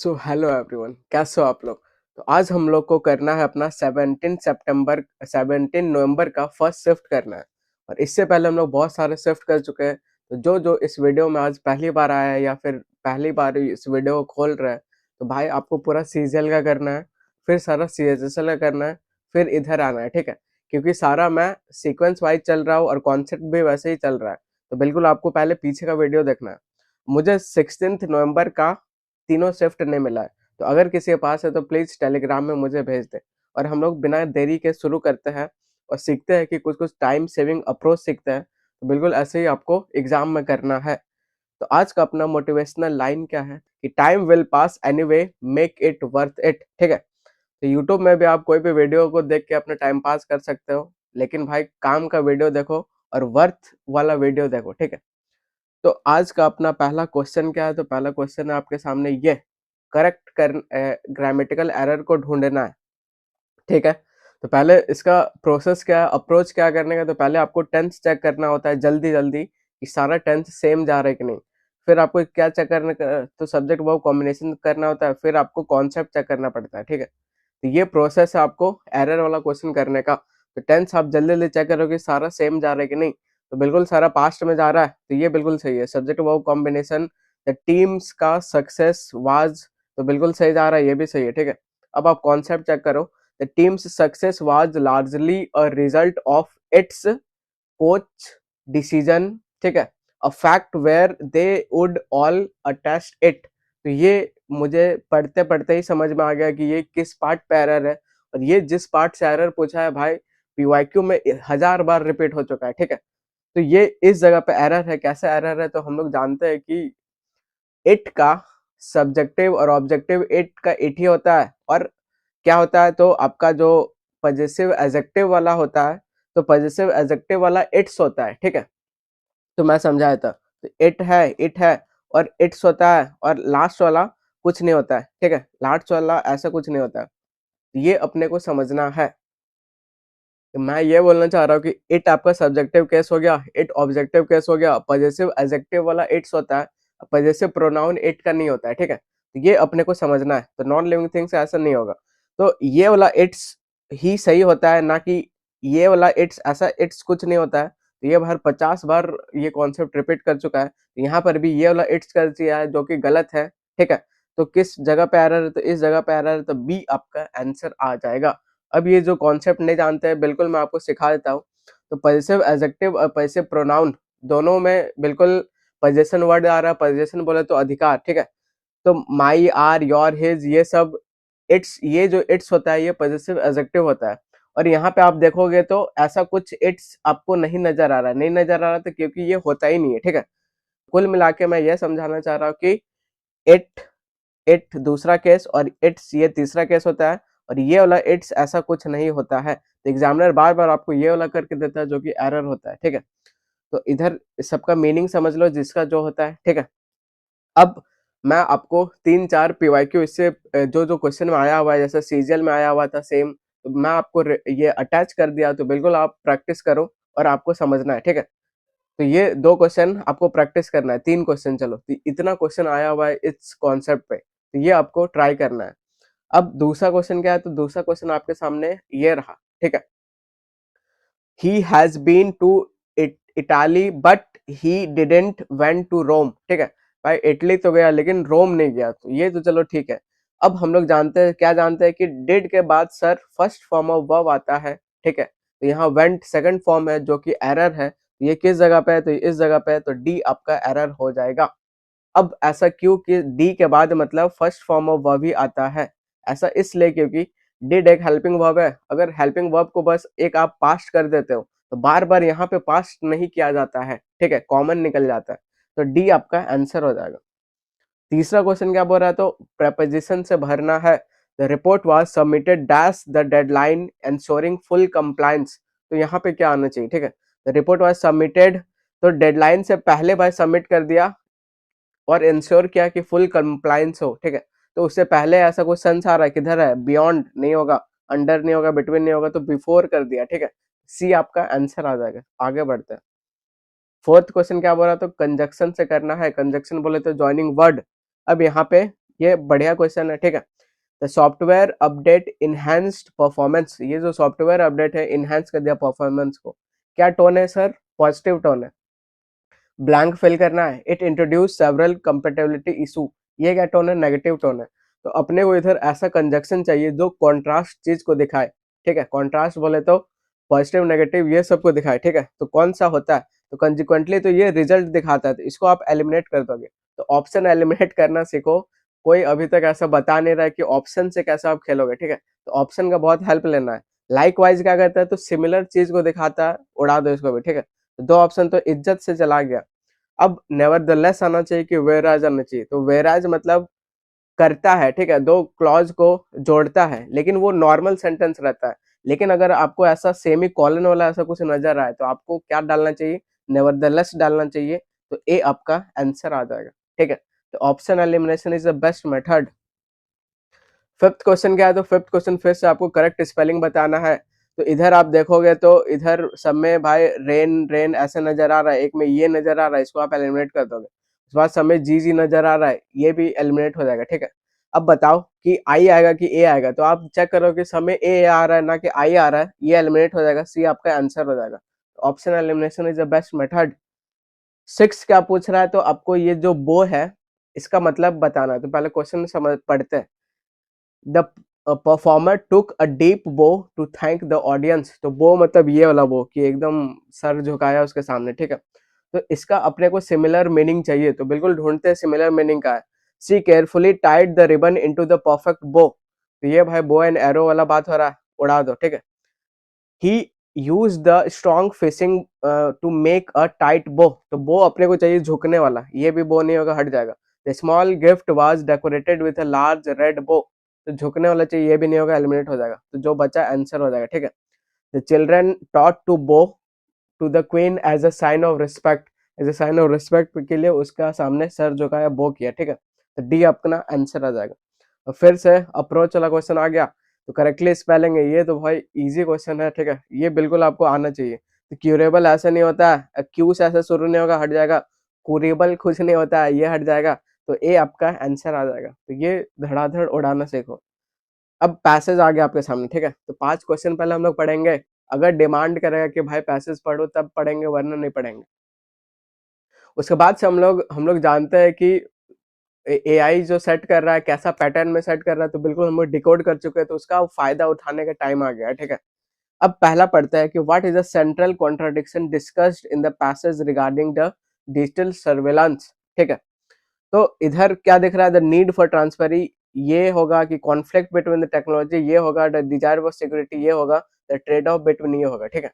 So hello everyone, कैसे हो आप लोग। तो आज हम लोग को करना है अपना 17 नवंबर का फर्स्ट शिफ्ट करना है। और इससे पहले हम लोग बहुत सारे शिफ्ट कर चुके हैं। तो जो जो इस वीडियो में आज पहली बार आया है या फिर पहली बार इस वीडियो को खोल रहा है, तो भाई आपको पूरा सीजीएल का करना है, फिर सारा सीएचएसएल का करना है, फिर इधर आना है, ठीक है। क्योंकि सारा मैं सीक्वेंस वाइज चल रहा हूँ और कॉन्सेप्ट भी वैसे ही चल रहा है। तो बिल्कुल आपको पहले पीछे का वीडियो देखना है। मुझे 16 नवंबर का तीनों शिफ्ट नहीं मिला है। तो अगर किसी के पास है तो प्लीज टेलीग्राम में मुझे भेज दे। और हम लोग बिना देरी के शुरू करते हैं और सीखते हैं कि कुछ कुछ टाइम सेविंग अप्रोच सीखते हैं। तो बिल्कुल ऐसे ही आपको एग्जाम में करना है। तो आज का अपना मोटिवेशनल लाइन क्या है कि time will pass anyway, make it worth it, ठीक है। तो यूट्यूब में भी आप कोई भी वीडियो को देख के अपना टाइम पास कर सकते हो, लेकिन भाई काम का वीडियो देखो और वर्थ वाला वीडियो देखो, ठीक है। तो आज का अपना पहला क्वेश्चन क्या है, तो पहला क्वेश्चन है आपके सामने ये, करेक्ट कर ग्रामेटिकल एरर को ढूंढना है, ठीक है। तो पहले इसका प्रोसेस क्या है, अप्रोच क्या करने का, तो पहले आपको टेंस चेक करना होता है जल्दी जल्दी कि सारा टेंस सेम जा रहा है कि नहीं। फिर आपको क्या चेक करने का, तो सब्जेक्ट वर्ब कॉम्बिनेशन करना होता है, फिर आपको कॉन्सेप्ट चेक करना पड़ता है, ठीक है। तो ये प्रोसेस है आपको एरर वाला क्वेश्चन करने का। तो टेंस आप जल्दी जल्दी चेक करोगे सारा सेम जा रहा है कि नहीं। तो बिल्कुल सारा पास्ट में जा रहा है, तो ये बिल्कुल सही है। Subject verb combination, the teams का सक्सेस वाज, तो बिल्कुल सही जा रहा है, ये भी सही है, ठीक है। अब आप कॉन्सेप्ट चेक करो, the team's success was largely a result of its coach decision, ठीक है, a fact where they would all attest it. तो ये मुझे पढ़ते पढ़ते ही समझ में आ गया कि ये किस पार्ट पे एरर है। और ये जिस पार्ट से एरर पूछा है भाई, पीवाईक्यू में 1000 बार रिपीट हो चुका है, ठीक है। तो ये इस जगह पे एरर है। कैसे एरर है, तो हम लोग जानते हैं कि इट का सब्जेक्टिव और ऑब्जेक्टिव इट का इट ही होता है। और क्या होता है, तो आपका जो पजेसिव एडजेक्टिव वाला होता है, तो पजेसिव एडजेक्टिव वाला इट्स होता है, ठीक है। तो मैं समझाया था, तो इट है और इट्स होता है, और लास्ट वाला कुछ नहीं होता है, ठीक है। लास्ट वाला ऐसा कुछ नहीं होता है, ये अपने को समझना है। तो मैं ये बोलना चाह रहा हूँ कि इट आपका सब्जेक्टिव केस हो गया, इट ऑब्जेक्टिव केस हो गया, पजेसिव एडजेक्टिव वाला इट्स होता है, पजेसिव प्रोनाउन इट का नहीं होता है, ठीक है। तो ये अपने को समझना है। तो नॉन लिविंग थिंग से ऐसा नहीं होगा। तो ये वाला इट्स ही सही होता है, ना कि ये वाला इट्स, ऐसा इट्स कुछ नहीं होता है। तो ये बार 50 बार ये कॉन्सेप्ट रिपीट कर चुका है। यहाँ पर भी ये वाला इट्स कर दिया है, जो कि गलत है, ठीक है। तो किस जगह पे एरर है, तो इस जगह पे एरर है, तो बी आपका आंसर आ जाएगा। अब ये जो कॉन्सेप्ट नहीं जानते हैं, बिल्कुल मैं आपको सिखा देता हूँ। तो पजेसिव एडजेक्टिव और पजेसिव प्रोनाउन दोनों में बिल्कुल पजेशन वर्ड आ रहा है। पजेशन बोले तो अधिकार, ठीक है। तो माई, आर, योर, हिज, ये सब इट्स, ये जो इट्स होता है ये पजेसिव एडजेक्टिव होता है। और यहाँ पे आप देखोगे तो ऐसा कुछ इट्स आपको नहीं नजर आ रहा है, नहीं नजर आ रहा, तो क्योंकि ये होता ही नहीं है, ठीक है। कुल मिला के मैं ये समझाना चाह रहा हूँ कि इट इट दूसरा केस और इट्स ये तीसरा केस होता है। और ये वाला इट्स ऐसा कुछ नहीं होता है। तो एग्जामिनर बार बार आपको ये वाला करके देता है, जो कि एरर होता है, ठीक है। तो इधर सबका मीनिंग समझ लो जिसका जो होता है, ठीक है। अब मैं आपको 3-4 पीवाईक्यू इससे जो जो क्वेश्चन में आया हुआ है, जैसे सीजीएल में आया हुआ था सेम, तो मैं आपको ये अटैच कर दिया। तो बिल्कुल आप प्रैक्टिस करो और आपको समझना है, ठीक है। तो ये 2 क्वेश्चन आपको प्रैक्टिस करना है, 3 क्वेश्चन, चलो इतना क्वेश्चन आया हुआ है इस कॉन्सेप्ट पे, तो ये आपको ट्राई करना है। अब दूसरा क्वेश्चन क्या है, तो दूसरा क्वेश्चन आपके सामने ये रहा, ठीक है। He has been to Italy but he didn't went to Rome, ठीक है। भाई इटली तो गया लेकिन रोम नहीं गया, तो ये तो चलो ठीक है। अब हम लोग जानते हैं, क्या जानते हैं कि डिड के बाद sir first form of verb आता है, ठीक है। तो यहाँ वेंट सेकंड फॉर्म है, जो कि एरर है। ये किस जगह पे है, तो इस जगह पे है, तो डी आपका एरर हो जाएगा। अब ऐसा क्यों कि डी के बाद मतलब फर्स्ट फॉर्म ऑफ वर्ब ही आता है। ऐसा इसलिए क्योंकि डिड एक हेल्पिंग वर्ब है। अगर हेल्पिंग वर्ब को बस एक आप पास्ट कर देते हो, तो बार बार यहाँ पे पास्ट नहीं किया जाता है, ठीक है, कॉमन निकल जाता है। तो डी आपका आंसर हो जाएगा। तीसरा क्वेश्चन क्या बोल रहा है, तो प्रेपोजिशन से भरना है। The report was submitted dash the deadline ensuring full compliance. तो यहाँ पे क्या आना चाहिए, ठीक है। द रिपोर्ट वाज सबमिटेड, तो डेडलाइन से पहले भाई सबमिट कर दिया और इंश्योर किया कि फुल कंप्लायंस हो, ठीक है। तो उससे पहले ऐसा कुछ सेंस आ रहा है, किधर है, बियॉन्ड नहीं होगा, अंडर नहीं होगा, बिटवीन नहीं होगा, तो बिफोर कर दिया, ठीक है। सी आपका आंसर आ जाएगा। आगे बढ़ते हैं। फोर्थ क्वेश्चन क्या बोल रहा है, तो कंजक्शन से करना है। कंजक्शन बोले तो ज्वाइनिंग वर्ड। अब यहाँ पे ये बढ़िया क्वेश्चन है, ठीक है। The software update enhanced performance, ये जो सॉफ्टवेयर अपडेट है इनहैंस कर दिया परफॉर्मेंस को। क्या टोन है सर? पॉजिटिव टोन है। ब्लैंक फिल करना है, it introduce several compatibility issue, ये क्या टोन है? नेगेटिव टोन है। तो अपने को इधर ऐसा कंजक्शन चाहिए जो कॉन्ट्रास्ट चीज को दिखाए, ठीक है। कॉन्ट्रास्ट बोले तो पॉजिटिव नेगेटिव ये सबको दिखाए, ठीक है। तो कौन सा होता है? तो कंसिक्वेंटली तो ये रिजल्ट दिखाता है, तो इसको आप एलिमिनेट कर दोगे। तो ऑप्शन एलिमिनेट करना सीखो। कोई अभी तक ऐसा बता नहीं रहा है कि ऑप्शन से कैसे आप खेलोगे, ठीक है। तो ऑप्शन का बहुत हेल्प लेना है। लाइक वाइज क्या करता है? तो सिमिलर चीज को दिखाता है, उड़ा दो इसको भी, ठीक है। तो दो ऑप्शन तो इज्जत से चला गया। अब नेवरदलेस आना चाहिए कि वेयरएज आना चाहिए। तो वेयरएज मतलब करता है, ठीक है, दो क्लॉज को जोड़ता है, लेकिन वो नॉर्मल सेंटेंस रहता है। लेकिन अगर आपको ऐसा सेमी कॉलन वाला ऐसा कुछ नजर आए तो आपको क्या डालना चाहिए? नेवरदलेस डालना चाहिए। तो ए आपका आंसर आ जाएगा, ठीक है। तो option elimination is the best method. Fifth question क्या है? तो फिफ्थ क्वेश्चन फिर से आपको करेक्ट स्पेलिंग बताना है। तो इधर आप देखोगे तो इधर सब में भाई रेन रेन ऐसे नजर आ रहा है, एक में ये नजर आ रहा है, इसको आप एलिमिनेट कर दोगे। उसके बाद सब में जी जी नजर आ रहा है, ये भी एलिमिनेट हो जाएगा, ठीक है। अब बताओ कि आई आएगा कि ए आएगा। तो आप चेक करो कि सब में ए आ रहा है ना कि आई आ रहा है, ये एलिमिनेट हो जाएगा, सी आपका आंसर हो जाएगा। Option elimination is the best method. Six क्या पूछ रहा है? तो आपको ये जो बो है इसका मतलब बताना है। तो पहले क्वेश्चन समझ पढ़ते हैं। The performer took a deep बो टू थैंक द ऑडियंस। तो बो मतलब ये वाला बो कि एकदम सर झुकाया उसके सामने, ठीक है। तो इसका अपने को सिमिलर मीनिंग चाहिए, तो बिल्कुल ढूंढते हैं सिमिलर मीनिंग का है। See carefully tied the ribbon into the perfect बो। तो ये भाई बो एंड एरो वाला बात हो रहा है, उड़ा दो, ठीक है। He use the strong fishing to make a tight bow. तो बो अपने को चाहिए झुकने वाला, ये भी बो नहीं होगा, हट जाएगा। The small gift was decorated with a large red बो। तो झुकने वाला चाहिए, ये भी नहीं होगा, एलिमिनेट हो जाएगा। तो जो बचा आंसर हो जाएगा, ठीक है। The children taught to bow to the queen as a sign of respect. As a sign of respect के लिए उसका सामने सर झुकाया, बो किया, ठीक है। तो डी अपना आंसर आ जाएगा। और फिर से अप्रोच वाला क्वेश्चन आ गया। तो करेक्टली स्पेलिंग है ये, तो भाई इजी क्वेश्चन है, ठीक है। ये बिल्कुल आपको आना चाहिए। तो क्यूरेबल ऐसा नहीं होता है, क्यू से ऐसा शुरू नहीं होगा, हट जाएगा। कुरेबल कुछ नहीं होता है, ये हट जाएगा। तो ए आपका आंसर आ जाएगा। तो ये धड़ाधड़ उड़ाना सीखो। अब पैसेज आ गया आपके सामने, ठीक है। तो 5 क्वेश्चन पहले हम लोग पढ़ेंगे। अगर डिमांड करेगा कि भाई पैसेज पढ़ो तब पढ़ेंगे, वरना नहीं पढ़ेंगे। उसके बाद से हम लोग जानते हैं कि एआई जो सेट कर रहा है कैसा पैटर्न में सेट कर रहा है, तो बिल्कुल हम लोग डिकोड कर चुके हैं। तो उसका फायदा उठाने का टाइम आ गया है, ठीक है। अब पहला पढ़ते हैं कि what is the central contradiction discussed in the passage regarding the digital surveillance, ठीक है। तो इधर क्या दिख रहा है? द नीड फॉर ट्रांसफरी ये होगा, कि कॉन्फ्लिक्ट बिटवीन द टेक्नोलॉजी ये होगा, द डिजायर फॉर सिक्योरिटी ये होगा, द ट्रेड ऑफ बिटवीन ये होगा, ठीक है।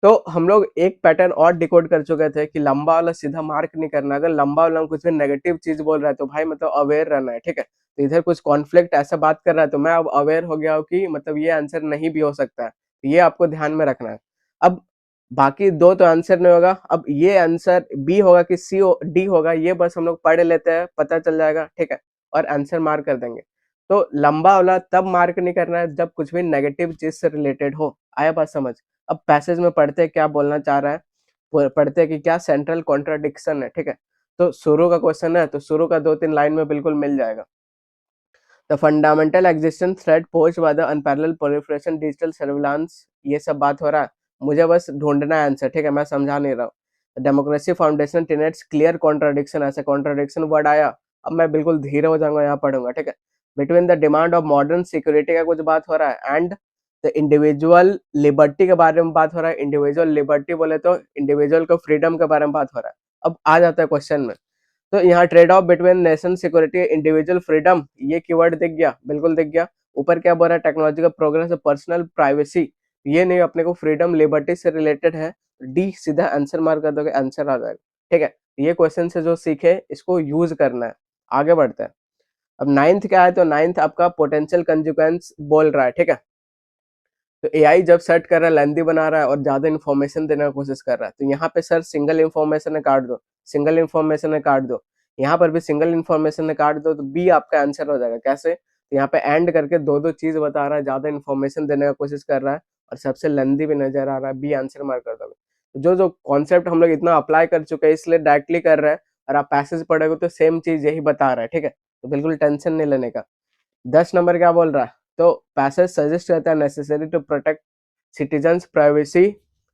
तो हम लोग एक पैटर्न और डिकोड कर चुके थे कि लंबा वाला सीधा मार्क नहीं करना। अगर लंबा वाला कुछ भी नेगेटिव चीज बोल रहा है तो भाई मतलब अवेयर रहना है, ठीक है। तो इधर कुछ कॉन्फ्लिक्ट ऐसा बात कर रहा है तो मैं अब अवेयर हो गया हूँ कि मतलब ये आंसर नहीं भी हो सकता है, तो ये आपको ध्यान में रखना है। अब बाकी दो तो आंसर नहीं होगा, अब ये आंसर बी होगा कि सी डी होगा, ये बस हम लोग पढ़ लेते हैं, पता चल जाएगा, ठीक है। और आंसर मार्क कर देंगे। तो लंबा वाला तब मार्क नहीं करना है जब कुछ भी नेगेटिव चीज से रिलेटेड हो। आया बात समझ? अब पैसेज में पढ़ते हैं क्या बोलना चाह रहा है, पढ़ते हैं कि क्या सेंट्रल कॉन्ट्राडिक्शन है, ठीक है। तो शुरू का क्वेश्चन है, तो शुरू का 2-3 लाइन में बिल्कुल मिल जाएगा। The fundamental existence threat posed by the unparalleled proliferation digital surveillance, ये सब बात हो रहा है। मुझे बस ढूंढना है आंसर, ठीक है, मैं समझा नहीं रहा हूँ। Democracy foundation tenets clear contradiction, ऐसे कॉन्ट्राडिक्शन वर्ड आया। अब मैं बिल्कुल धीरे हो जाऊंगा, यहाँ पढ़ूंगा, ठीक है। Between the demand of modern security का कुछ बात हो रहा है, एंड द इंडिविजुअल लिबर्टी के बारे में बात हो रहा है। इंडिविजुअल लिबर्टी बोले तो इंडिविजुअल को फ्रीडम के बारे में बात हो रहा है। अब आ जाता है क्वेश्चन में। तो यहाँ trade off between nation security individual freedom, ये कीवर्ड दिख गया, बिल्कुल दिख गया। ऊपर क्या बोल रहा है? टेक्नोलॉजी का प्रोग्रेस, पर्सनल प्राइवेसी, ये नहीं, अपने को फ्रीडम लिबर्टी से रिलेटेड है। डी सीधा आंसर मार्क कर दोगे, आंसर आ जाएगा, ठीक है। ये क्वेश्चन से जो सीखे इसको यूज करना है। आगे बढ़ते हैं। अब नाइन्थ क्या है? तो नाइन्थ आपका पोटेंशियल कंसिक्वेंस बोल रहा है, ठीक है। तो एआई जब सेट कर रहा है, लेंदी बना रहा है और ज्यादा इन्फॉर्मेशन देने की कोशिश कर रहा है, तो यहाँ पे सर सिंगल इन्फॉर्मेशन है काट दो, सिंगल इन्फॉर्मेशन है काट दो, यहाँ पर भी सिंगल इन्फॉर्मेशन है काट दो, तो बी आपका आंसर हो जाएगा। कैसे? तो यहाँ पे एंड करके दो दो चीज बता रहा है, ज्यादा इन्फॉर्मेशन देने का कोशिश कर रहा है और सबसे लेंदी भी नजर आ रहा है, बी आंसर मार्क कर दोगे। तो जो जो कॉन्सेप्ट हम लोग इतना अप्लाई कर चुके हैं इसलिए डायरेक्टली कर रहे हैं, और आप पैसेज पढ़ोगे तो सेम चीज यही बता रहा है, ठीक है। तो बिल्कुल टेंशन नहीं लेने का। 10 नंबर क्या बोल रहा है, तो पैसेज सजेस्ट करता है necessary to protect citizens privacy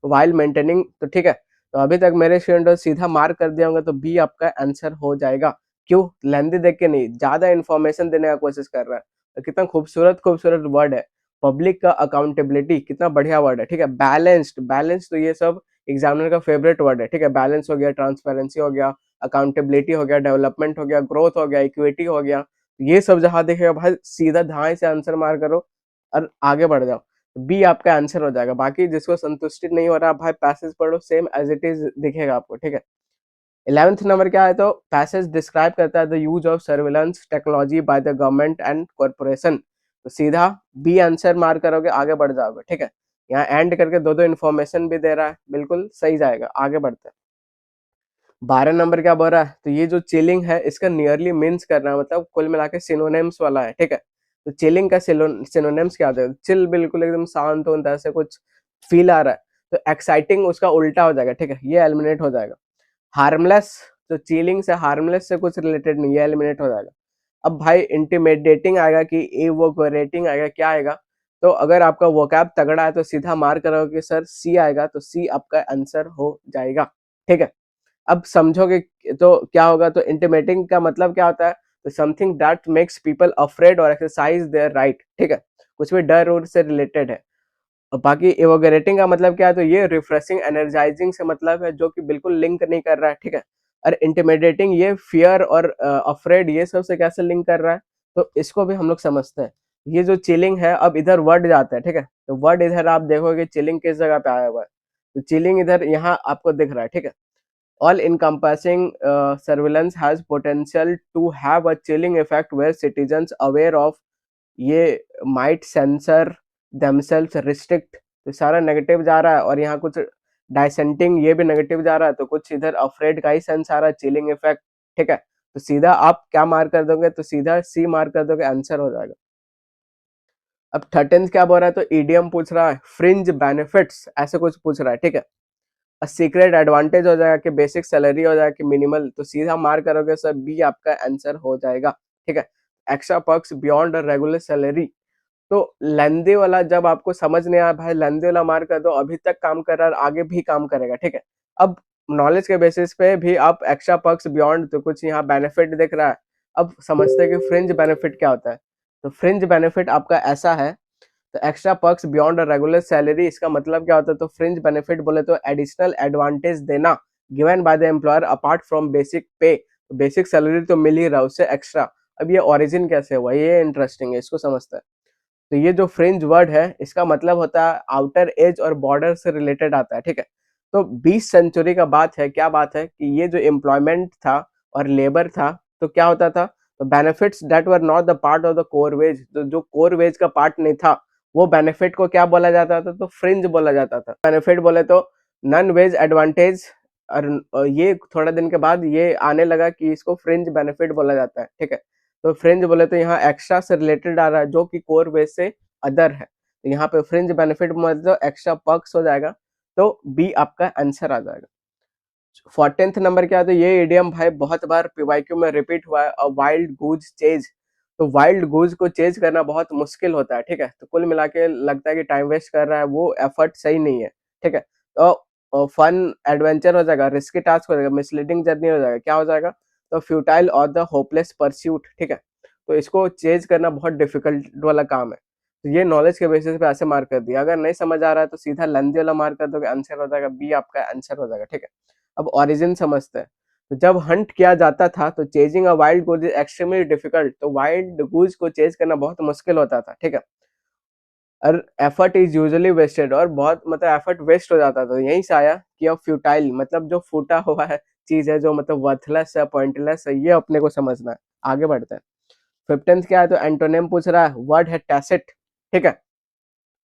while maintaining. तो ठीक है, तो अभी तक मेरे स्टूडेंट सीधा मार्क कर दिया होंगे, तो बी आपका आंसर हो जाएगा। क्यों? लेंदी देख के नहीं, ज्यादा इंफॉर्मेशन देने का कोशिश कर रहा है। तो कितना खूबसूरत खूबसूरत वर्ड है, पब्लिक का अकाउंटेबिलिटी, कितना बढ़िया वर्ड है। ठीक है, बैलेंस्ड, बैलेंस तो ये सब एग्जामिनर का फेवरेट वर्ड है। ठीक है, बैलेंस हो गया, ट्रांसपेरेंसी हो गया, अकाउंटेबिलिटी हो गया, डेवलपमेंट हो गया, ग्रोथ हो गया, इक्विटी हो गया, ये सब जहां देखेगा भाई सीधा धाए से आंसर मार करो और आगे बढ़ जाओ, बी आपका आंसर हो जाएगा। बाकी जिसको संतुष्टि नहीं हो रहा भाई पैसेज पढ़ो, सेम एज इट इज दिखेगा आपको। ठीक है, 11th नंबर क्या है, तो पैसेज डिस्क्राइब करता है the use of surveillance technology by the government and corporation. तो सीधा बी आंसर मार करोगे, आगे बढ़ जाओगे। ठीक है, यहाँ एंड करके दो दो इन्फॉर्मेशन भी दे रहा है, बिल्कुल सही जाएगा, आगे बढ़ते हैं। 12 नंबर क्या बोल रहा है, तो ये जो चिलिंग है इसका नियरली मीन्स करना है, मतलब कुल मिला के सिनोनिम्स वाला है। ठीक है, तो चिलिंग का सिनोनिम्स क्या होता है, चिल बिल्कुल एकदम शांत होता है, ऐसे कुछ फील आ रहा है, तो एक्साइटिंग उसका उल्टा हो जाएगा। ठीक है, ये एलिमिनेट हो जाएगा। हार्मलेस, तो चिलिंग से हार्मलेस से कुछ रिलेटेड नहीं, ये एलिमिनेट हो जाएगा। अब भाई इंटिमिडेटिंग आएगा कि एवोकरेटिंग आएगा, क्या आएगा, तो अगर आपका वोकैब तगड़ा है तो सीधा मार करोगे कि सर सी आएगा, तो सी आपका आंसर हो जाएगा। ठीक है, अब समझोगे तो क्या होगा, तो इंटिमेटिंग का मतलब क्या होता है, तो something that makes people afraid और एक्सरसाइज देयर राइट। ठीक है, कुछ भी डर उर से रिलेटेड है। और बाकी एवोगरेटिंग का मतलब क्या है, तो ये रिफ्रेशिंग एनर्जाइजिंग से मतलब है, जो कि बिल्कुल लिंक नहीं कर रहा है। ठीक है, और इंटिमिडेटिंग ये फियर और अफ्रेड ये सब से कैसे लिंक कर रहा है, तो इसको भी हम लोग समझते हैं। ये जो चिलिंग है, अब इधर वर्ड जाता है। ठीक है, तो वर्ड इधर आप देखोगे चिलिंग किस जगह पे आया हुआ है, तो चिलिंग इधर यहाँ आपको दिख रहा है। ठीक है, all encompassing surveillance has potential to have a chilling effect where citizens aware of ये might censor themselves restrict। तो सारा नेगेटिव जा रहा है, और यहाँ कुछ डाइसेंटिंग ये भी नेगेटिव जा रहा है, तो कुछ इधर अफ्रेड का ही सेंस आ रहा है, चिलिंग इफेक्ट। ठीक है, तो सीधा आप क्या मार्क कर दोगे, तो सीधा सी मार्क कर दोगे, आंसर हो जाएगा। अब 13th क्या बोल रहा है, तो ईडीएम पूछ रहा है, फ्रिंज बेनिफिट्स ऐसे कुछ पूछ रहा है। ठीक है, सीक्रेट एडवांटेज हो जाएगा कि बेसिक सैलरी हो जाएगा कि मिनिमल, तो सीधा मार्क करोगे सर बी आपका आंसर हो जाएगा। ठीक है, extra perks beyond regular salary, तो लेंदी वाला जब आपको समझ नहीं आया भाई, लेंदी वाला मार्क कर दो, अभी तक काम कर रहा है आगे भी काम करेगा। ठीक है, अब नॉलेज के बेसिस पे भी आप एक्स्ट्रा पर्क्स बियॉन्ड, तो कुछ यहाँ बेनिफिट दिख रहा है। अब समझते हैं कि फ्रिंज बेनिफिट क्या होता है, तो फ्रिंज बेनिफिट आपका ऐसा है, तो extra perks beyond regular salary, इसका मतलब क्या होता है, तो फ्रिंज बेनिफिट बोले तो एडिशनल एडवांटेज देना given by the employer apart from basic पे। बेसिक सैलरी तो मिल ही रहा है, उससे एक्स्ट्रा। अब ये ओरिजिन कैसे हुआ, ये इंटरेस्टिंग है, इसको समझते हैं। तो ये जो फ्रिंज वर्ड है इसका मतलब होता है आउटर एज और बॉर्डर से रिलेटेड आता है। ठीक है, तो 20 सेंचुरी का बात है, क्या बात है कि ये जो एम्प्लॉयमेंट था और लेबर था, तो क्या होता था, तो benefits that were not the part of the core wage, तो जो कोर वेज का पार्ट नहीं था, वो बेनिफिट को क्या बोला जाता था, तो फ्रिंज बोला जाता था। बेनिफिट बोले तो नॉन वेज एडवांटेज, और ये थोड़ा दिन के बाद ये आने लगा कि इसको फ्रिंज बेनिफिट बोला जाता है। ठीक है, तो फ्रिंज बोले तो यहाँ एक्स्ट्रा से रिलेटेड आ रहा है, जो कि कोर वेज से अदर है, तो यहाँ पे फ्रिंज बेनिफिट मतलब एक्स्ट्रा पर्क्स हो जाएगा, तो बी आपका आंसर आ जाएगा। 14th नंबर क्या है, तो ये इडियम भाई बहुत बार पीवाईक्यू में रिपीट हुआ है, वाइल्ड गूज चेज। तो वाइल्ड गूज को चेज करना बहुत मुश्किल होता है। ठीक है, तो कुल मिला के लगता है कि टाइम वेस्ट कर रहा है, वो एफर्ट सही नहीं है। ठीक है, तो फन एडवेंचर हो जाएगा, रिस्की टास्क हो जाएगा, मिसलीडिंग जर्नी हो जाएगा, क्या हो जाएगा, तो फ्यूटाइल और द होपलेस परस्यूट। ठीक है, तो इसको चेज करना बहुत डिफिकल्ट वाला काम है। तो ये नॉलेज के बेसिस पे ऐसे मार्क कर दिया, अगर नहीं समझ आ रहा है तो सीधा लेंदी वाला मार्क कर दोगे, आंसर हो जाएगा, बी आपका आंसर हो जाएगा। ठीक है, अब ओरिजिन समझते हैं। तो जब हंट किया जाता था तो chasing a wild goose is extremely difficult, तो वाइल्ड गूज को चेज करना बहुत मुश्किल होता था। ठीक है, और एफर्ट इज यूजुअली वेस्टेड, और बहुत मतलब एफर्ट वेस्ट हो जाता था, तो यहीं से आया कि अब फ्यूटाइल मतलब जो फूटा हुआ है चीज है, जो मतलब वर्थलेस है, पॉइंटलेस है, ये अपने को समझना है। आगे बढ़ते हैं। 15th क्या है, तो एंटोनिम पूछ रहा है, वर्ड है टैसिट। ठीक है,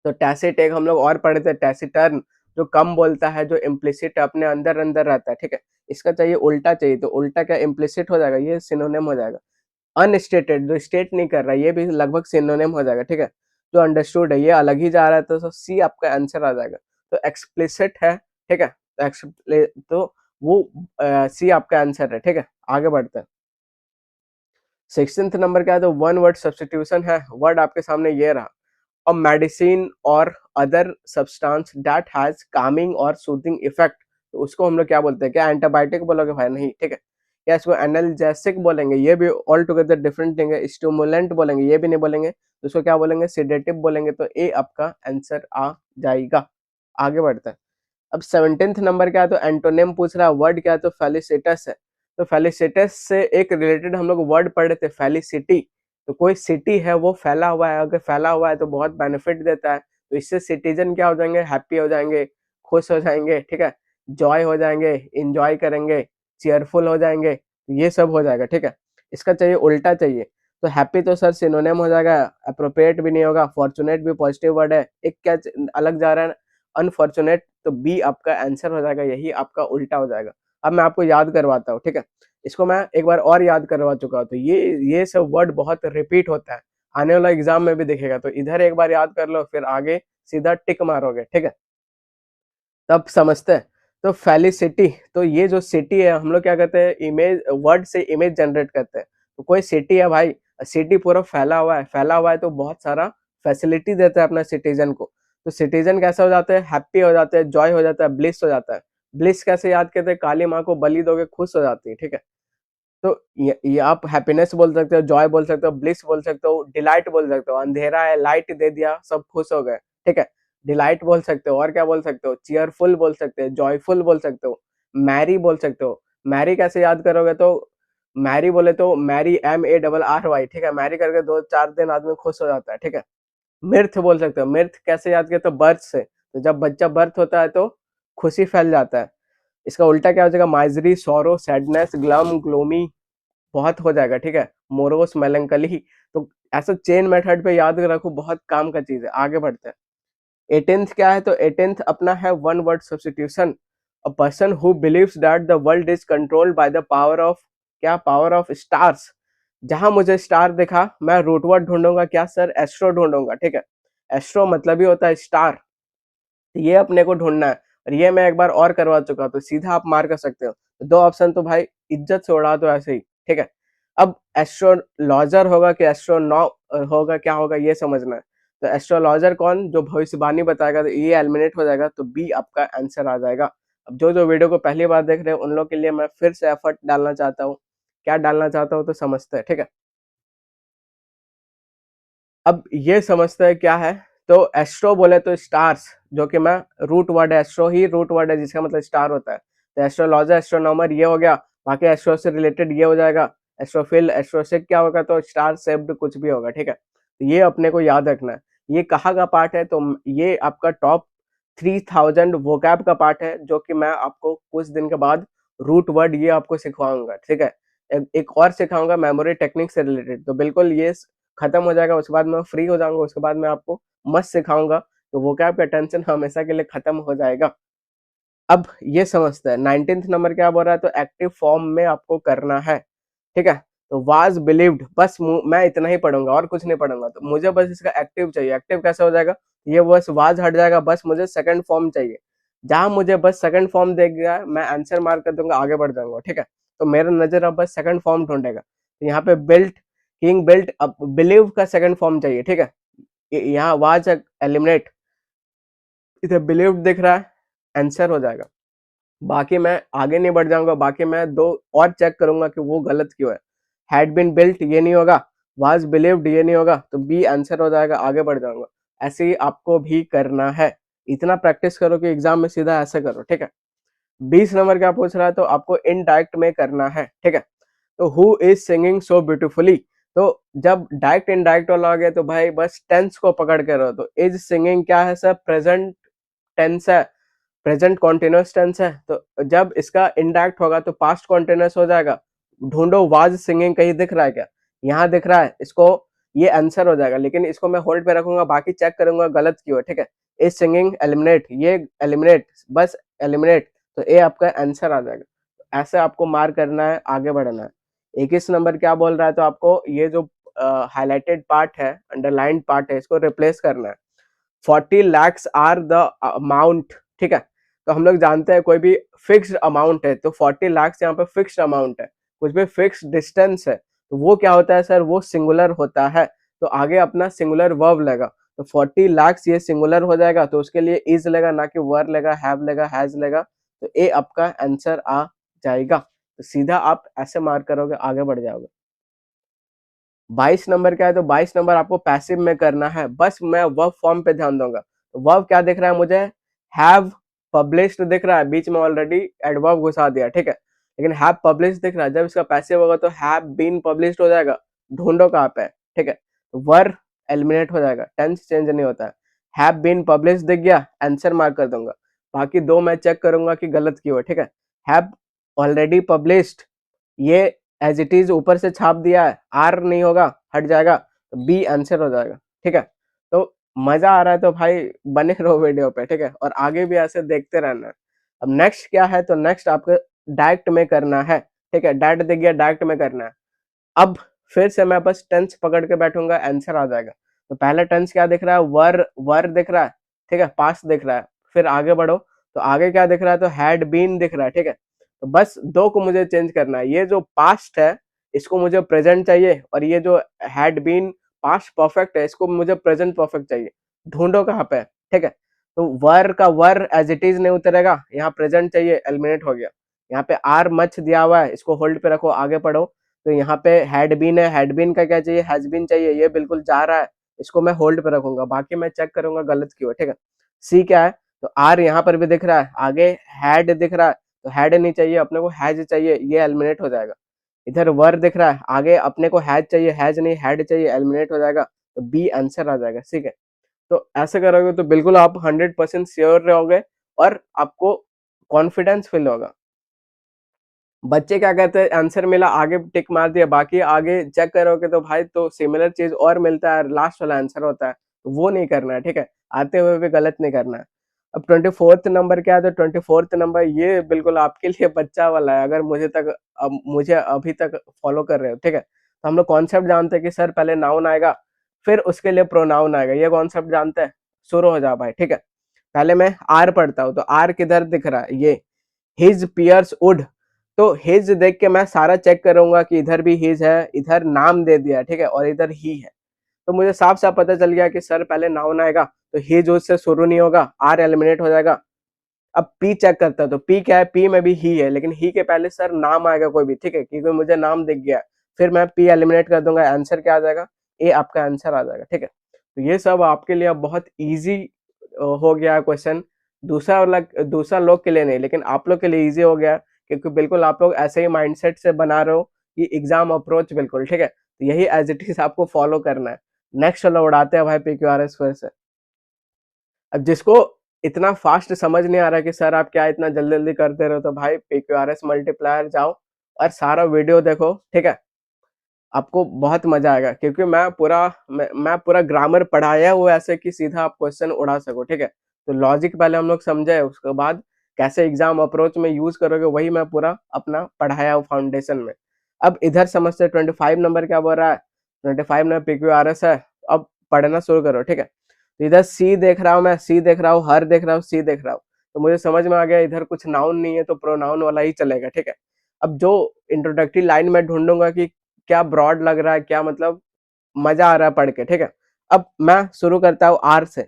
तो टैसिट एक हम लोग और पढ़े थे, टैसिटर्न, जो कम बोलता है, जो इम्प्लिसिट अपने अंदर अंदर रहता है। ठीक है, इसका चाहिए उल्टा चाहिए, तो उल्टा क्या इम्प्लिसिट हो जाएगा, ये सिनोनिम हो जाएगा। अनस्टेटेड, जो स्टेट नहीं कर रहा है, ये भी लगभग सिनोनिम हो जाएगा। ठीक है, जो अंडरस्टूड है ये अलग ही जा रहा है, तो सी आपका आंसर आ जाएगा। तो एक्सप्लिसिट है। ठीक है, तो वो सी आपका आंसर है। ठीक है, आगे बढ़ते हैं। 16th नंबर क्या है, तो वन वर्ड सब्स्टिट्यूशन है। वर्ड आपके सामने ये रहा, अ मेडिसिन और other substance that has Kameng और सूथिंग इफेक्ट। तो उसको हम लोग क्या बोलते हैं, क्या एंटीबायोटिक बोलोगे भाई? नहीं, ठीक है। या इसको एनाल्जेसिक बोलेंगे, ये भी ऑल टुगेदर डिफरेंट थिंग है। स्टिमुलेंट बोलेंगे, ये भी नहीं बोलेंगे, तो उसको क्या बोलेंगे? सेडेटिव बोलेंगे। तो ए आपका आंसर आ जाएगा। आगे बढ़ते हैं। अब 17th नंबर क्या है, तो एंटोनिम पूछ रहा है। वर्ड क्या है, तो फेलिसिटस है। तो फेलिसिटस से एक रिलेटेड हम लोग वर्ड पढ़े थे, फेलिसिटी। तो कोई सिटी है वो फैला हुआ है, अगर फैला हुआ है तो बहुत बेनिफिट देता है। तो इससे सिटीजन क्या हो जाएंगे? हैप्पी हो जाएंगे, खुश हो जाएंगे, ठीक है, जॉय हो जाएंगे, इंजॉय करेंगे, चेयरफुल हो जाएंगे, ये सब हो जाएगा, ठीक है। इसका चाहिए उल्टा चाहिए, तो हैप्पी तो सर सिनोनिम हो जाएगा, अप्रोप्रिएट भी नहीं होगा। फॉर्चुनेट भी पॉजिटिव वर्ड है, एक क्या अलग जा रहा है, अनफॉर्चुनेट। तो बी आपका आंसर हो जाएगा, यही आपका उल्टा हो जाएगा। अब मैं आपको याद करवाता हूँ, ठीक है। इसको मैं एक बार और याद करवा चुका हूँ। तो ये सब वर्ड बहुत रिपीट होता है, आने वाला एग्जाम में भी दिखेगा। तो इधर एक बार याद कर लो, फिर आगे सीधा टिक मारोगे, ठीक है। तब समझते हैं। तो फेलिसिटी, तो ये जो सिटी है, हम लोग क्या करते हैं, इमेज, वर्ड से इमेज जनरेट करते हैं। तो कोई सिटी है भाई, सिटी पूरा फैला हुआ है, फैला हुआ है तो बहुत सारा फैसिलिटी देता है अपना सिटीजन को। तो सिटीजन कैसे हो जाते हैं? हैप्पी हो जाते हैं, जॉय हो जाता है, ब्लिस हो जाता है। ब्लिस कैसे याद करते हैं? काली माँ को बलि दोगे, खुश हो जाती है, ठीक है। तो ये आप हैप्पीनेस बोल सकते हो, जॉय बोल सकते हो, ब्लिस बोल सकते हो, डिलाइट बोल सकते हो। अंधेरा है, लाइट दे दिया, सब खुश हो गए, ठीक है, डिलाइट बोल सकते हो। और क्या बोल सकते हो? चीयरफुल बोल सकते हो, जॉयफुल बोल सकते हो, मैरी बोल सकते हो। मैरी कैसे याद करोगे? तो मैरी बोले तो मैरी, MARRY, ठीक है, मैरी करके 2-4 दिन आदमी खुश हो जाता है, ठीक है। मिर्थ बोल सकते हो। मिर्थ कैसे याद किया? तो बर्थ से, तो जब बच्चा बर्थ होता है तो खुशी फैल जाता है। इसका उल्टा क्या हो जाएगा? Misery, sorrow, sadness, glum, gloomy, बहुत हो जाएगा, ठीक है, मोरोस, मेलंकली। तो ऐसा चेन मेथड पे याद रखो, बहुत काम का चीज है। आगे बढ़ते हैं। 18th क्या है? तो 18th अपना है one word substitution, a person who believes that the world is controlled by the power of, क्या? Power of stars. जहां मुझे स्टार दिखा, मैं रूट वर्ड ढूंढूंगा, क्या सर? एस्ट्रो ढूंढूंगा, ठीक है। एस्ट्रो मतलब ही होता है स्टार, ये अपने को ढूंढना है। और ये मैं एक बार और करवा चुका हूं, तो सीधा आप मार कर सकते हो। तो दो ऑप्शन तो भाई इज्जत से उड़ा दो ऐसे ही, ठीक है। अब एस्ट्रोलॉजर होगा कि एस्ट्रोनॉ होगा, क्या होगा ये समझना है। तो एस्ट्रोलॉजर कौन? जो भविष्यवाणी बताएगा। तो ये एलिमिनेट हो जाएगा, तो बी आपका आंसर आ जाएगा। अब जो जो वीडियो को पहली बार देख रहे हैं उन लोग के लिए मैं फिर से एफर्ट डालना चाहता हूँ। क्या डालना चाहता हूँ, तो समझते हैं, ठीक है। अब ये समझते हैं क्या है। तो एस्ट्रो बोले तो स्टार्स, जो कि मैं, रूट वर्ड है, एस्ट्रो ही रूट वर्ड है जिसका मतलब स्टार होता है। तो एस्ट्रोलॉजर, एस्ट्रोनॉमर ये हो गया। बाकी एस्ट्रो से रिलेटेड ये हो जाएगा। एस्ट्रोफिल, एस्ट्रोसिक क्या होगा? तो स्टार शेप्ड कुछ भी होगा, ठीक है। तो ये अपने को याद रखना है। ये कहाँ का पार्ट है? तो ये आपका टॉप 3000 वोकैब का पार्ट है, जो कि मैं आपको कुछ दिन के बाद रूट वर्ड ये आपको सिखवाऊंगा, ठीक है। एक और सिखाऊंगा मेमोरी टेक्निक से रिलेटेड। तो बिल्कुल ये खत्म हो जाएगा, उसके बाद मैं फ्री हो जाऊंगा, उसके बाद मैं आपको मस्त सिखाऊंगा। तो वोकैब का टेंशन हमेशा के लिए खत्म हो जाएगा। अब ये समझते हैं 19th नंबर क्या बोल रहा है। तो एक्टिव फॉर्म में आपको करना है, ठीक है। तो वाज बिलीव्ड, बस मैं इतना ही पढ़ूंगा और कुछ नहीं पढ़ूंगा। तो मुझे बस इसका एक्टिव चाहिए। एक्टिव कैसे हो जाएगा? ये बस वाज हट जाएगा, बस मुझे सेकंड फॉर्म चाहिए। जहां मुझे बस सेकंड फॉर्म देख गया, मैं आंसर मार्क कर दूंगा, आगे बढ़ जाऊंगा, ठीक है। तो मेरा नजर अब बस सेकंड फॉर्म ढूंढेगा। तो यहाँ पे बिल्ट, किंग बिल्ट, अब बिलीव का सेकंड फॉर्म चाहिए, ठीक है। यहाँ वाज एलिमिनेट, इधर बिलीव दिख रहा है, आंसर हो जाएगा। बाकी मैं आगे नहीं बढ़ जाऊंगा, बाकी मैं दो और चेक करूंगा कि वो गलत क्यों है। हैड बीन बिल्ट ये नहीं होगा, वाज बिलीव्ड ये नहीं होगा, तो बी आंसर हो जाएगा, आगे बढ़ जाऊंगा। ऐसे ही आपको भी करना है। इतना प्रैक्टिस करो कि एग्जाम में सीधा ऐसे करो, ठीक है। 20 नंबर क्या पूछ रहा है? तो आपको इनडायरेक्ट में करना है, ठीक है। तो who is singing so beautifully. तो जब डायरेक्ट इनडायरेक्ट वाला आ गया, तो भाई बस टेंस को पकड़ के रहो। तो इज सिंगिंग क्या है सर? प्रेजेंट टेंस है, प्रेजेंट कॉन्टिन्यूअस टेंस है। तो जब इसका इनडायरेक्ट होगा तो पास्ट कॉन्टिन्यूअस हो जाएगा। ढूंढो वाज सिंगिंग, कहीं दिख रहा है क्या? यहाँ दिख रहा है, इसको ये आंसर हो जाएगा। लेकिन इसको मैं होल्ड पे रखूंगा, बाकी चेक करूंगा गलत क्यों है, ठीक है। इज सिंगिंग एलिमिनेट, ये एलिमिनेट, बस एलिमिनेट, तो ए आपका आंसर आ जाएगा। ऐसे आपको मार्क करना है, आगे बढ़ना है। 21 नंबर क्या बोल रहा है? तो आपको ये जो हाईलाइटेड पार्ट है, अंडरलाइंड पार्ट है, इसको रिप्लेस करना है। 40 lakhs आर द अमाउंट, ठीक है। तो हम लोग जानते हैं कोई भी फिक्स्ड अमाउंट है, तो 40 lakhs यहाँ पे फिक्स्ड अमाउंट है। कुछ भी फिक्स्ड डिस्टेंस है, तो वो क्या होता है सर, वो सिंगुलर होता है, तो आगे अपना सिंगुलर वर्ब लेगा, तो 40 lakhs ये सिंगुलर हो जाएगा, तो उसके लिए इज लेगा, ना कि वर लेगा, हैव लेगा, हैज लेगा, तो ए आपका आंसर आ जाएगा। तो सीधा आप ऐसे मार्क करोगे, आगे बढ़ जाओगे। 22 नंबर क्या है, तो 22 नंबर आपको पैसिव में करना है, बस मैं वर्ब फॉर्म पे ध्यान दूंगा। तो वर्ब क्या दिख रहा है मुझे, हैव पब्लिश्ड दिख रहा है, बीच में ऑलरेडी एडवर्ब घुसा दिया, ठीक है, लेकिन हैव पब्लिश्ड दिख रहा है, जब इसका पैसिव होगा तो हैव बीन पब्लिश्ड हो जाएगा, ढूंढो कहाँ पे है, ठीक है, तो वर एलिमिनेट हो जाएगा, टेंस चेंज नहीं होता है। हैव बीन पब्लिश्ड दिख गया, आंसर मार्क कर दूंगा, बाकी दो मैं चेक करूंगा कि गलत क्यों है, ठीक है। हैव ऑलरेडी पब्लिश्ड, ये एज इट इज ऊपर से छाप दिया है, आर नहीं होगा, हट जाएगा, तो बी आंसर हो जाएगा, ठीक है। तो मजा आ रहा है तो भाई बने रहो वीडियो पे, ठीक है, और आगे भी ऐसे देखते रहना है। अब नेक्स्ट क्या है, तो नेक्स्ट आपको डायरेक्ट में करना है, ठीक है, डायरेक्ट दिख गया, डायरेक्ट में करना है। अब फिर से मैं बस टेंस पकड़ के बैठूंगा, आंसर आ जाएगा। तो पहला टेंस क्या दिख रहा है, वर वर दिख रहा है, ठीक है, पास्ट दिख रहा है, फिर आगे बढ़ो, तो आगे क्या दिख रहा है, तो हैड बीन दिख रहा है, ठीक है, तो बस दो को मुझे चेंज करना है, ये जो पास्ट है इसको मुझे प्रेजेंट चाहिए, और ये जो हैड बीन पास्ट परफेक्ट है इसको मुझे प्रेजेंट परफेक्ट चाहिए, ढूंढो कहाँ पे है, ठीक है। तो वर का वर एज इट इज नहीं उतरेगा, यहाँ प्रेजेंट चाहिए, एलिमिनेट हो गया। यहाँ पे आर मच दिया हुआ है, इसको होल्ड पे रखो, आगे पढ़ो, तो यहाँ पे हैड बीन है, हैड बीन का क्या चाहिए, हैज बीन चाहिए, ये बिल्कुल जा रहा है, इसको मैं होल्ड पे रखूंगा, बाकी मैं चेक करूंगा गलत क्यों है, ठीक है। सी क्या है, तो आर यहाँ पर भी दिख रहा है, आगे हैड दिख रहा है, तो हैड नहीं चाहिए अपने को, हैज चाहिए, ये एलिमिनेट हो जाएगा। इधर वर दिख रहा है, आगे अपने को हैज चाहिए, हैज नहीं हैड चाहिए, एलिमिनेट हो जाएगा, तो बी आंसर आ जाएगा, ठीक है। तो ऐसे करोगे तो बिल्कुल आप 100% श्योर रहोगे, और आपको कॉन्फिडेंस फील होगा। बच्चे क्या कहते हैं, आंसर मिला, आगे टिक मार दिया, बाकी आगे चेक करोगे तो भाई तो सिमिलर चीज और मिलता है, लास्ट वाला आंसर होता है, तो वो नहीं करना है, ठीक है, आते हुए भी गलत नहीं करना है। अब 24th नंबर क्या है, तो 24th नंबर ये बिल्कुल आपके लिए बच्चा वाला है, अगर मुझे अभी तक फॉलो कर रहे हो, ठीक है, तो हम लोग कॉन्सेप्ट जानते हैं कि सर पहले नाउन आएगा, फिर उसके लिए प्रोनाउन आएगा, ये कॉन्सेप्ट जानते हैं, शुरू हो जाओ भाई, ठीक है। पहले मैं आर पढ़ता हूँ, तो आर किधर दिख रहा है, ये हिज पियर्स वुड, तो हिज देख के मैं सारा चेक करूंगा कि इधर भी हिज है, इधर नाम दे दिया, ठीक है, और इधर ही है, तो मुझे साफ साफ पता चल गया कि सर पहले नाउन आएगा, तो हिज उससे शुरू नहीं होगा, आर एलिमिनेट हो जाएगा। अब पी चेक करता है, तो पी क्या है, पी में भी ही है, लेकिन ही के पहले सर नाम आएगा कोई भी, ठीक है, क्योंकि मुझे नाम दिख गया, फिर मैं पी एलिमिनेट कर दूंगा, आंसर क्या आ जाएगा, ए आपका आंसर आ जाएगा, ठीक है। तो ये सब आपके लिए बहुत ईजी हो गया क्वेश्चन, दूसरा लोग के लिए नहीं, लेकिन आप लोग के लिए ईजी हो गया, क्योंकि बिल्कुल आप लोग ऐसे ही माइंडसेट से बना रहे हो कि एग्जाम अप्रोच बिल्कुल, ठीक है, तो यही एज इट इज आपको फॉलो करना है। नेक्स्ट चलो उड़ाते हैं भाई PQRS फिर से। अब जिसको इतना फास्ट समझ नहीं आ रहा कि सर आप क्या इतना जल्दी जल्दी करते रहो, तो भाई PQRS मल्टीप्लायर जाओ और सारा वीडियो देखो, ठीक है, आपको बहुत मजा आएगा, क्योंकि मैं पूरा ग्रामर पढ़ाया हुआ है ऐसे कि सीधा आप क्वेश्चन उड़ा सको, ठीक है। तो लॉजिक पहले हम लोग समझे, उसके बाद कैसे एग्जाम अप्रोच में यूज करोगे वही मैं पूरा अपना पढ़ाया हूँ फाउंडेशन में। अब इधर समझते 25 नंबर क्या बोल रहा है, 25 नंबर PQRS है, अब पढ़ना शुरू करो, ठीक है। तो इधर सी देख रहा हूँ, मैं सी देख रहा हूँ, हर देख रहा हूँ, सी देख रहा हूँ, तो मुझे समझ में आ गया इधर कुछ नाउन नहीं है, तो प्रोनाउन वाला ही चलेगा, ठीक है। अब जो इंट्रोडक्टरी लाइन में ढूंढूंगा कि क्या ब्रॉड लग रहा है, क्या मतलब मजा आ रहा है पढ़ के, ठीक है। अब मैं शुरू करता हूँ आर से,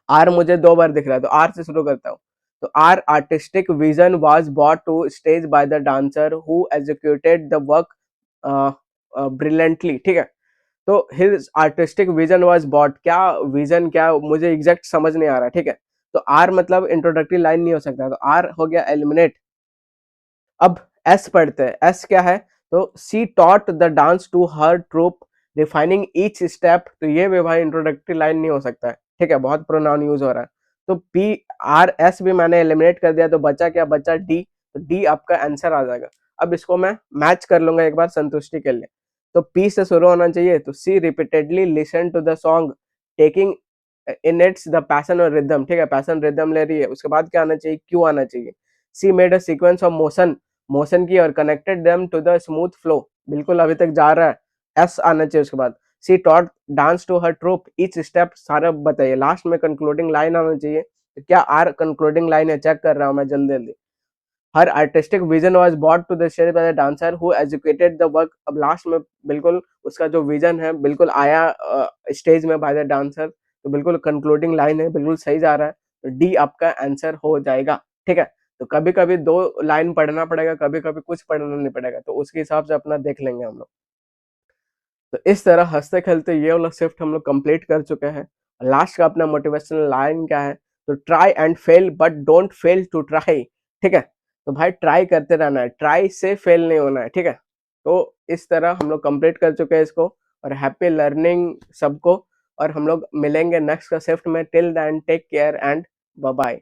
आर मुझे दो बार दिख रहा है, तो आर से शुरू करता हूँ। तो our artistic vision was brought to stage by the dancer who executed the work brilliantly, ठीक है। तो his artistic vision was bought, क्या विजन, क्या मुझे एग्जैक्ट समझ नहीं आ रहा, ठीक है। तो आर मतलब इंट्रोडक्टरी लाइन नहीं हो सकता, तो आर हो गया एलिमिनेट। अब एस पढ़ते हैं, एस क्या है, तो she taught the dance to her troupe refining each step, तो ये भी भाई इंट्रोडक्टरी लाइन नहीं हो सकता है, ठीक है, बहुत प्रोनाउन यूज हो रहा है। तो पी आर एस भी मैंने एलिमिनेट कर दिया, तो बचा क्या, बचा डी, तो डी आपका आंसर आ जाएगा। अब इसको मैं मैच कर लूंगा एक बार संतुष्टि के लिए, तो पी से शुरू होना चाहिए, तो she repeatedly listen to the song taking in its the passion और रिदम, ठीक है, पैशन रिदम ले रही है, उसके बाद क्या आना चाहिए, क्यू आना चाहिए। She made a sequence of motion, motion की और connected them to the smooth flow, बिल्कुल अभी तक जा रहा है, एस आना चाहिए उसके बाद। She taught dance to her troupe each step, सारा बताइए, लास्ट में कंक्लूडिंग लाइन आना चाहिए, तो क्या आर कंक्लूडिंग लाइन है, चेक कर रहा हूं मैं जल्दी जल्दी। Her artistic vision was brought to the stage by the dancer who educated the work. अब लास्ट में बिल्कुल उसका जो विजन है बिल्कुल आया स्टेज में बाय द डांसर। तो बिल्कुल कंक्लूडिंग लाइन है, बिल्कुल सही जा रहा है। तो डी आपका आंसर हो जाएगा। ठीक है, तो कभी कभी 2 लाइन पढ़ना पड़ेगा, कभी कभी कुछ पढ़ना नहीं पड़ेगा, तो उसके हिसाब से अपना देख लेंगे हम लोग। तो इस तरह हंसते खेलते ये वाला शिफ्ट हम लोग कंप्लीट कर चुके हैं। लास्ट का अपना मोटिवेशनल लाइन क्या है? तो try and fail but don't fail to try. ठीक है, तो भाई ट्राई करते रहना है, ट्राई से फेल नहीं होना है। ठीक है, तो इस तरह हम लोग कंप्लीट कर चुके हैं इसको। और हैप्पी लर्निंग सबको। और हम लोग मिलेंगे नेक्स्ट का शिफ्ट में। Till then take care and bye bye.